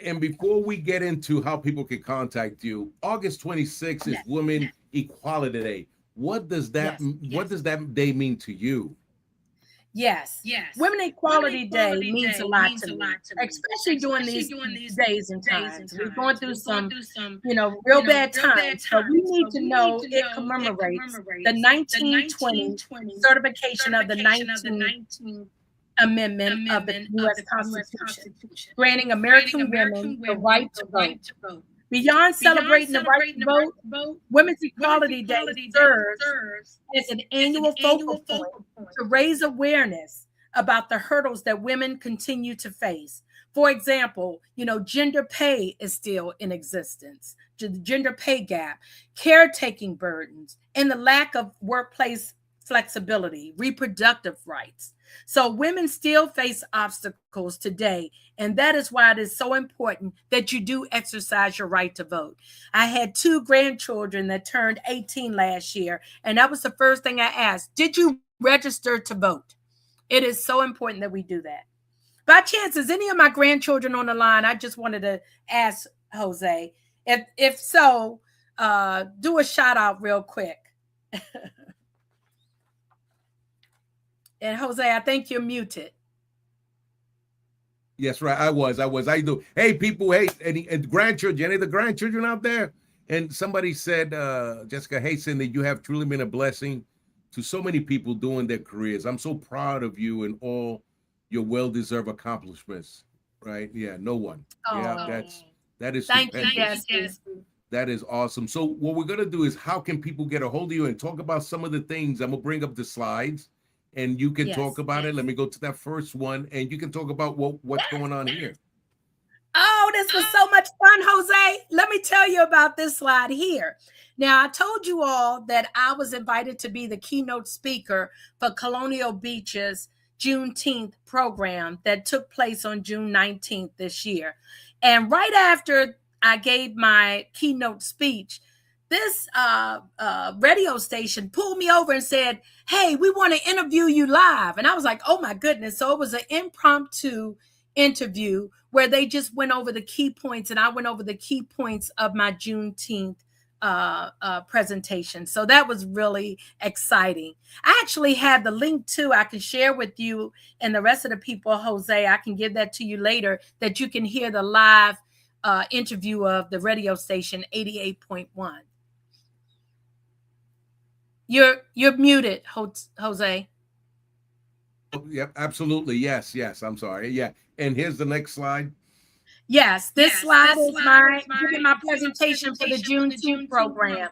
And before we get into how people can contact you, August 26th is Women Equality Day. What does that day mean to you? Yes. Women Equality Day means a lot to me, especially during these days and times. We're going through some, real bad times, but we need to know it commemorates the 1920 certification of the 19th Amendment of the U.S. Constitution, granting American women the right to vote. Beyond celebrating the right to vote, Women's Equality Day serves as an annual focal point to raise awareness about the hurdles that women continue to face. For example, gender pay is still in existence, the gender pay gap, caretaking burdens, and the lack of workplace flexibility, reproductive rights. So women still face obstacles today, and that is why it is so important that you do exercise your right to vote. I had 2 grandchildren that turned 18 last year, and that was the first thing I asked. Did you register to vote? It is so important that we do that. By chance, is any of my grandchildren on the line? I just wanted to ask Jose. If so, do a shout out real quick. And Jose, I think you're muted. Yes, right. I was. I do. Hey, people. Hey, any grandchildren? Any of the grandchildren out there? And somebody said, Jessica, hey, Cindy, you have truly been a blessing to so many people doing their careers. I'm so proud of you and all your well-deserved accomplishments. Right? Yeah. No one. Oh. Yeah. That is. Thank you, Jessica. That is awesome. So what we're gonna do is, how can people get a hold of you and talk about some of the things? I'm gonna bring up the slides. And you can talk about it. Let me go to that first one, and you can talk about what's going on here. Oh, this was so much fun, Jose. Let me tell you about this slide here. Now, I told you all that I was invited to be the keynote speaker for Colonial Beach's Juneteenth program that took place on June 19th this year. And right after I gave my keynote speech, this radio station pulled me over and said, hey, we want to interview you live. And I was like, oh my goodness. So it was an impromptu interview where they just went over the key points, and I went over the key points of my Juneteenth presentation. So that was really exciting. I actually have the link too. I can share with you and the rest of the people, Jose. I can give that to you later, that you can hear the live interview of the radio station 88.1. You're muted, Jose. Oh, yep, absolutely. Yes. I'm sorry. Yeah. And here's the next slide. Yes, this slide is my presentation for the Juneteenth program.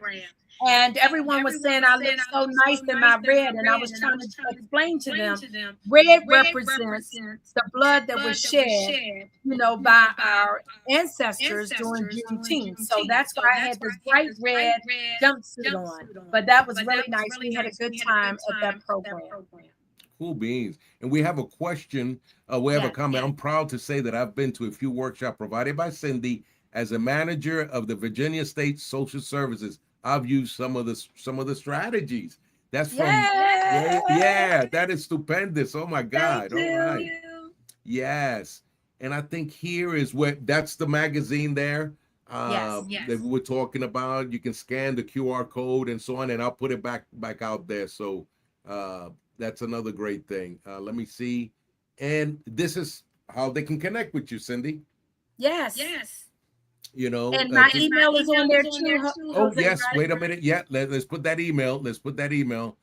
And everyone was saying I look so nice in my red, and I was trying to explain to them, red represents the blood that was shed, by our ancestors during Juneteenth. So that's why I had this bright red jumpsuit on. But that was really nice. We had a good time at that program. Cool beans. And we have a question. We have a comment. I'm proud to say that I've been to a few workshops provided by Cindy as a manager of the Virginia State Social Services. I've used some of the strategies. That's from that is stupendous. Oh my God. All right. Yes. And I think here is that's the magazine there that we were talking about. You can scan the QR code and so on, and I'll put it back out there. So that's another great thing. Let me see. And this is how they can connect with you, Cindy. Yes. You know, and my email is on there too. Oh, yes. Wait a minute. Yeah, let's put that email. Let's put that email,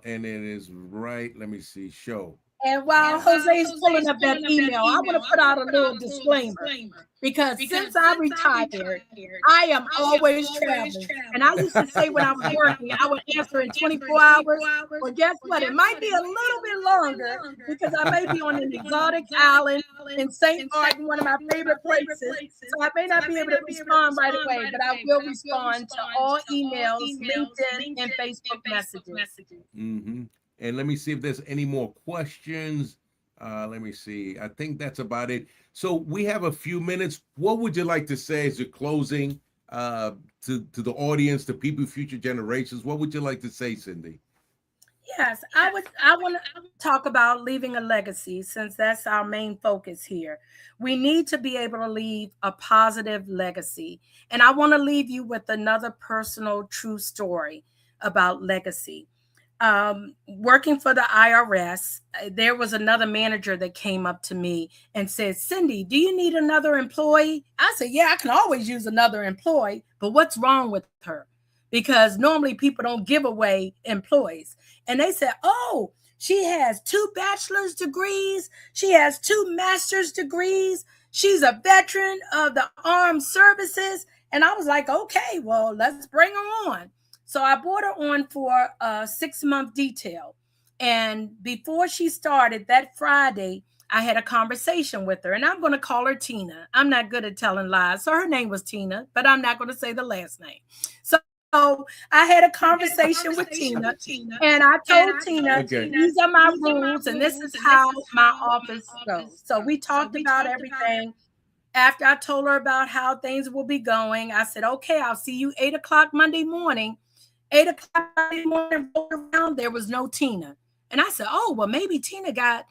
and it is right. Let me see. Show. And while Jose's pulling up that email, I want to put out a little disclaimer because since I retired, I am always traveling. And I used to say when I was working, I would answer in 24 hours. Well, guess what? It might be a little bit longer because I may be on an exotic island in St. Martin, one of my favorite places. So I may not be able to respond right away, but I will respond to all emails, LinkedIn, and Facebook messages. Mm-hmm. And let me see if there's any more questions. Let me see. I think that's about it. So we have a few minutes. What would you like to say as you're closing to the audience, to people, future generations? What would you like to say, Cindy? Yes, I want to talk about leaving a legacy since that's our main focus here. We need to be able to leave a positive legacy. And I want to leave you with another personal true story about legacy. Working for the IRS, there was another manager that came up to me and said, Cindy, do you need another employee? I said, yeah, I can always use another employee, but what's wrong with her? Because normally people don't give away employees. And they said, oh, she has 2 bachelor's degrees. She has 2 master's degrees. She's a veteran of the armed services. And I was like, okay, well, let's bring her on. So I brought her on for a 6-month detail. And before she started that Friday, I had a conversation with her, and I'm going to call her Tina. I'm not good at telling lies. So her name was Tina, but I'm not going to say the last name. So I had a conversation with Tina, and I told Tina, these are my rules, and this is how my office goes. So we talked about everything. After I told her about how things will be going, I said, okay, I'll see you 8 o'clock Monday morning. 8 o'clock Monday morning rolled around, there was no Tina. And I said, oh, well, maybe Tina got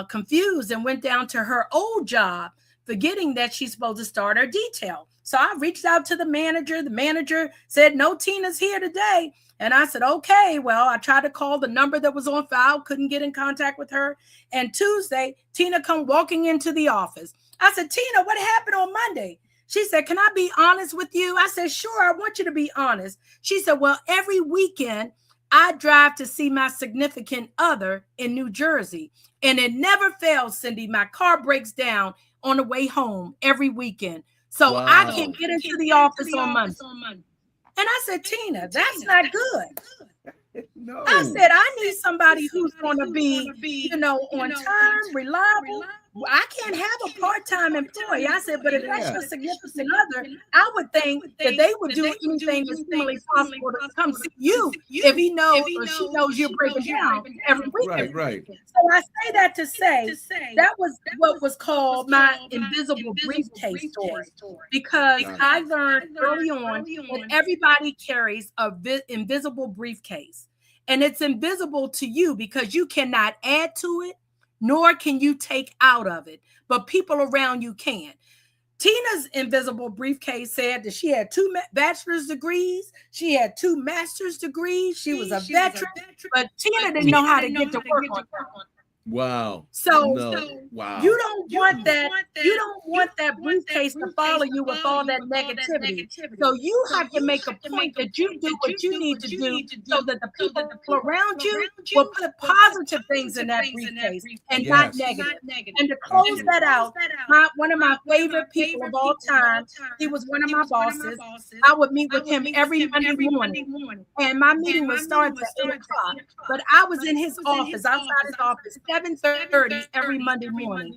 confused and went down to her old job, forgetting that she's supposed to start her detail. So I reached out to the manager. The manager said, no, Tina's here today. And I said, okay, well, I tried to call the number that was on file, couldn't get in contact with her. And Tuesday, Tina come walking into the office. I said, Tina, what happened on Monday? She said, can I be honest with you? I said, sure, I want you to be honest. She said, well, every weekend I drive to see my significant other in New Jersey. And it never fails, Cindy. My car breaks down on the way home every weekend. So I can't get into the office on Monday. And I said, Tina, that's not good. No. I said, I need somebody who's going to be, on time, reliable. I can't have a part-time employee. I said, but if that's your significant other, I would think that they would do anything that's humanly possible to come see you if he knows or she knows you're breaking down every weekend. Right. So I say that to say that was what was called my invisible briefcase story, because I learned early on that everybody carries a invisible briefcase, and it's invisible to you because you cannot add to it, nor can you take out of it, but people around you can. Tina's invisible briefcase said that she had 2 bachelor's degrees. She had 2 master's degrees. She was a veteran, but Tina didn't know how to get to work on her. Wow. So wow. You don't want that. You don't want that briefcase to follow you with all that negativity. So you have to make a point that you do what you need to do so that the people around you will put positive things in that briefcase and not negative. And to close that out, one of my favorite people of all time, he was one of my bosses. I would meet with him every Monday morning, and my meeting would start at 8 o'clock. But I was in his office, outside his office, 7:30 every Monday morning.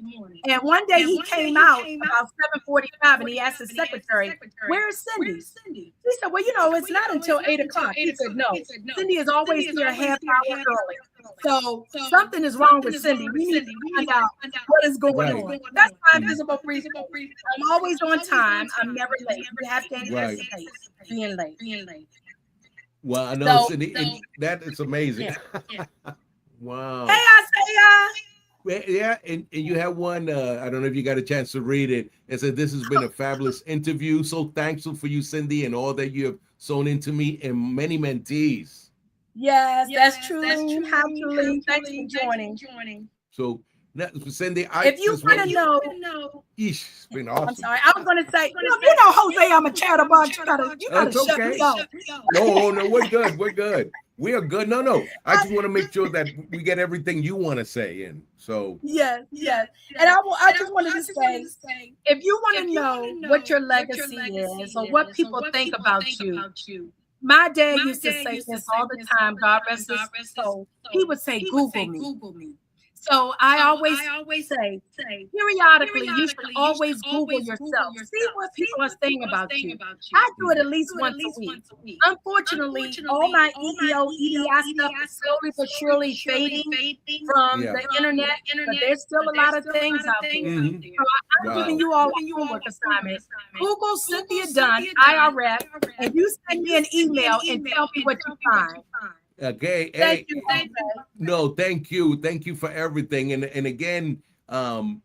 And one day he came out about 7:45 and he asked his secretary, where's Cindy? She said, well, it's not until 8 o'clock. He said, no, Cindy is always here a half hour early. So something is wrong with Cindy. We need to find out what is going on. That's my invisible briefcase. I'm always on time. I'm never late. You have to anticipate being late. Well, I know, Cindy, that is amazing. Wow. Hey, Isaiah. Yeah, and you have one, I don't know if you got a chance to read it. It said, this has been a fabulous interview. So thankful for you, Cindy, and all that you have sown into me and many mentees. Yes, that's true. Absolutely. Thanks for joining. So, Cindy, if you want to know, it's been awesome. I'm sorry. I was going to say, you know, Jose, I'm a chatterbox. You gotta shut me up. No, we're good. We're good. We are good. No. I just want to make sure that we get everything you want to say in. So yes. And I just wanted to say, if you want to know what your legacy is or what people think about you, my dad used to say this all the time. God rest his soul. He would say, Google me. So I always say, periodically, you should always Google yourself. See what people are saying about you. I do it at least once a week. Unfortunately, all my EEI stuff is slowly but surely fading from the internet, but there's still a lot of things out there. So I'm giving you all a homework assignment. Google Cynthia Dunn, IRF, and you send me an email and tell me what you find. Okay. Thank you. No, thank you for everything. And again, I'm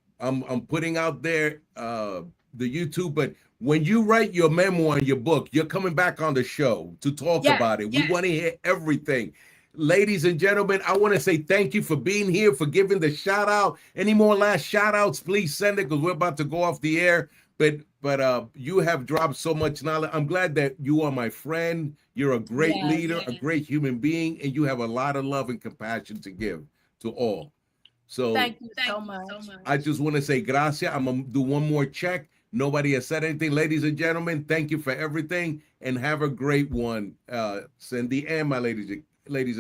putting out there the YouTube, but when you write your memoir and your book, you're coming back on the show to talk about it. We want to hear everything. Ladies and gentlemen, I want to say thank you for being here, for giving the shout out. Any more last shout outs, please send it because we're about to go off the air. But you have dropped so much knowledge. I'm glad that you are my friend. You're a great leader, a great human being, and you have a lot of love and compassion to give to all. So thank you so much. I just want to say gracias. I'm going to do one more check. Nobody has said anything. Ladies and gentlemen, thank you for everything, and have a great one, Cindy and my ladies and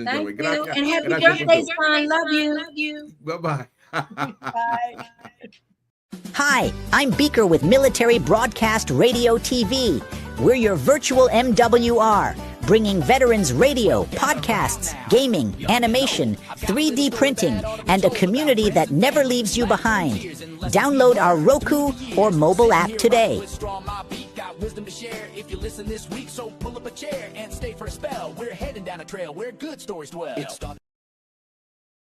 gentlemen. Gracias. And happy birthday, son. Love you. Bye-bye. Bye. Hi, I'm Beaker with Military Broadcast Radio TV. We're your virtual MWR, bringing veterans radio, podcasts, gaming, animation, 3D printing, and a community that never leaves you behind. Download our Roku or mobile app today. Wisdom to share if you listen this week, so pull up a chair and stay for a spell. We're heading down a trail where good stories dwell.